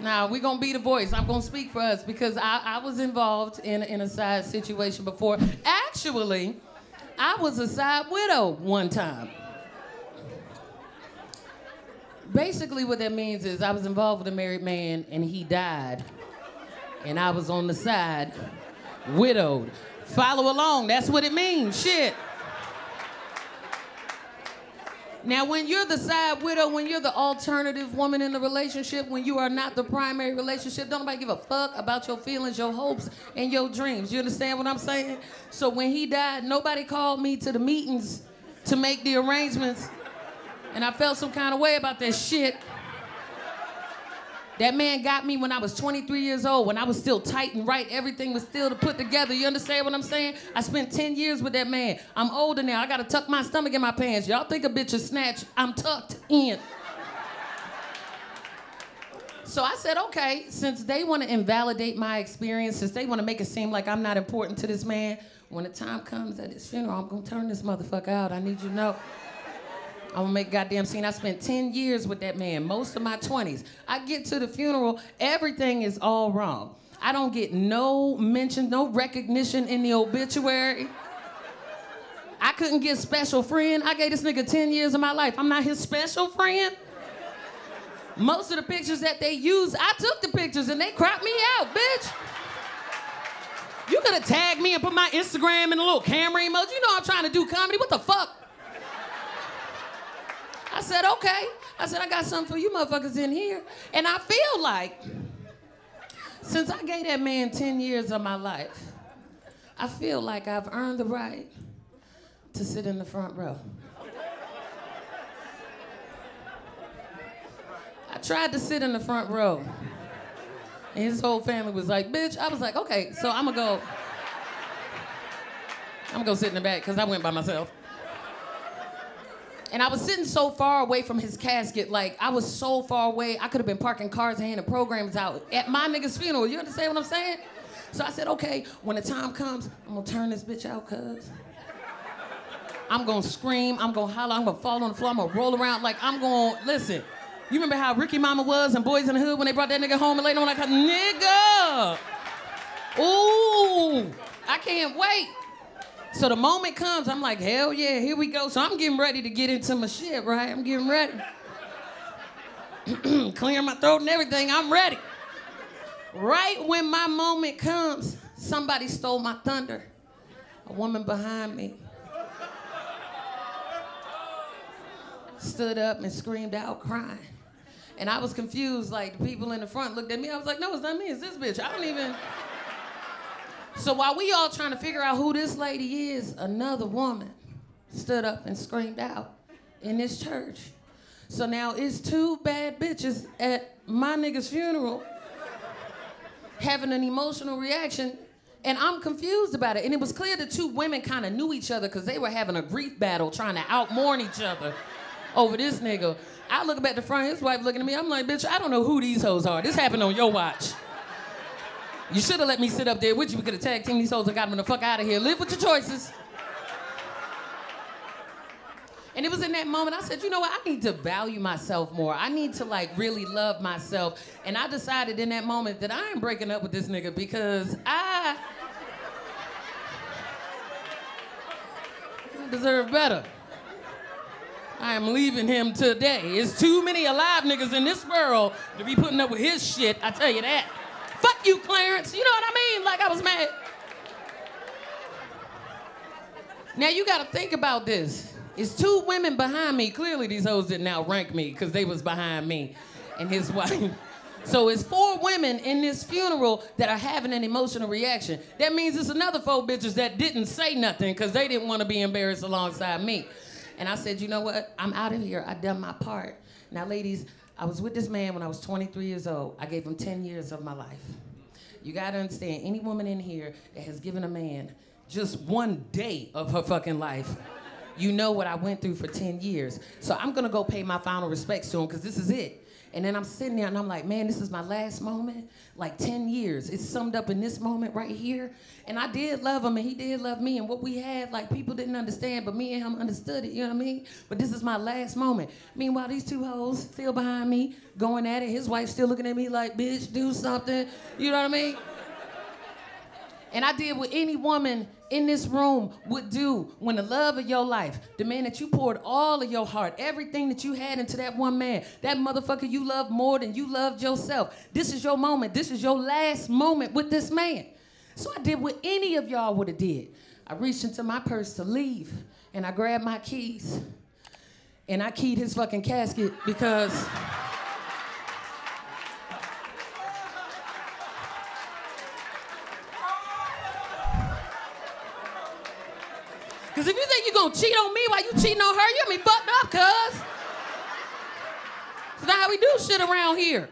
Now, we're going to be the voice. I'm going to speak for us because I was involved in a side situation before. Actually, I was a side widow one time. Basically, what that means is I was involved with a married man and he died. And I was on the side, widowed. Follow along, that's what it means, shit. Now, when you're the side widow, when you're the alternative woman in the relationship, when you are not the primary relationship, don't nobody give a fuck about your feelings, your hopes, and your dreams. You understand what I'm saying? So when he died, nobody called me to the meetings to make the arrangements, and I felt some kind of way about that shit. That man got me when I was 23 years old, when I was still tight and right. Everything was still to put together. You understand what I'm saying? I spent 10 years with that man. I'm older now. I got to tuck my stomach in my pants. Y'all think a bitch is snatched. I'm tucked in. So I said, okay, since they want to invalidate my experience, since they want to make it seem like I'm not important to this man, when the time comes at his funeral, I'm going to turn this motherfucker out. I need you to know. I'm gonna make a goddamn scene. I spent 10 years with that man, most of my 20s. I get to the funeral, everything is all wrong. I don't get no mention, no recognition in the obituary. I couldn't get special friend. I gave this nigga 10 years of my life. I'm not his special friend. Most of the pictures that they use, I took the pictures and they cropped me out, bitch. You could have tagged me and put my Instagram in a little camera emoji. You know I'm trying to do comedy. What the fuck? I said, okay. I said, I got something for you motherfuckers in here. And I feel like, since I gave that man 10 years of my life, I feel like I've earned the right to sit in the front row. I tried to sit in the front row. And his whole family was like, bitch. I was like, okay, so I'm gonna go sit in the back, because I went by myself. And I was sitting so far away from his casket, like, I was so far away, I could have been parking cars and handing programs out at my nigga's funeral. You understand what I'm saying? So I said, okay, when the time comes, I'm gonna turn this bitch out, cuz. I'm gonna scream, I'm gonna holler, I'm gonna fall on the floor, I'm gonna roll around, like, I'm gonna, listen. You remember how Ricky Mama was and Boys in the Hood when they brought that nigga home and laid on like a nigga? Ooh, I can't wait. So the moment comes, I'm like, hell yeah, here we go. So I'm getting ready to get into my shit, right? I'm getting ready. Clearing my throat and everything, I'm ready. Right when my moment comes, somebody stole my thunder. A woman behind me stood up and screamed out crying. And I was confused, like the people in the front looked at me. I was like, no, it's not me, it's this bitch. I don't even... So while we all trying to figure out who this lady is, another woman stood up and screamed out in this church. So now it's two bad bitches at my nigga's funeral having an emotional reaction, and I'm confused about it. And it was clear the two women kind of knew each other because they were having a grief battle trying to out-mourn each other over this nigga. I look up at the front, his wife looking at me, I'm like, bitch, I don't know who these hoes are. This happened on your watch. You should have let me sit up there with you. We could have tag teamed these hoes and got them the fuck out of here. Live with your choices. And it was in that moment I said, you know what? I need to value myself more. I need to like really love myself. And I decided in that moment that I ain't breaking up with this nigga because I deserve better. I am leaving him today. There's too many alive niggas in this world to be putting up with his shit, I tell you that. Fuck you, Clarence. You know what I mean? Like, I was mad. Now, you gotta think about this. It's two women behind me. Clearly, these hoes didn't outrank me because they was behind me and his wife. So it's 4 women in this funeral that are having an emotional reaction. That means it's another 4 bitches that didn't say nothing because they didn't want to be embarrassed alongside me. And I said, you know what? I'm out of here. I done my part. Now, ladies, I was with this man when I was 23 years old. I gave him 10 years of my life. You gotta understand, any woman in here that has given a man just 1 day of her fucking life, you know what I went through for 10 years. So I'm gonna go pay my final respects to him, because this is it. And then I'm sitting there and I'm like, man, this is my last moment. Like 10 years. It's summed up in this moment right here. And I did love him and he did love me. And what we had, like people didn't understand, but me and him understood it, you know what I mean? But this is my last moment. Meanwhile, these two hoes still behind me, going at it. His wife still looking at me like, bitch, do something. You know what I mean? And I did what any woman in this room would do when the love of your life, the man that you poured all of your heart, everything that you had into that one man, that motherfucker you loved more than you loved yourself. This is your moment. This is your last moment with this man. So I did what any of y'all would have did. I reached into my purse to leave, and I grabbed my keys, and I keyed his fucking casket because... Because if you think you're going to cheat on me while you cheating on her, you got me fucked up, cuz. It's not how we do shit around here.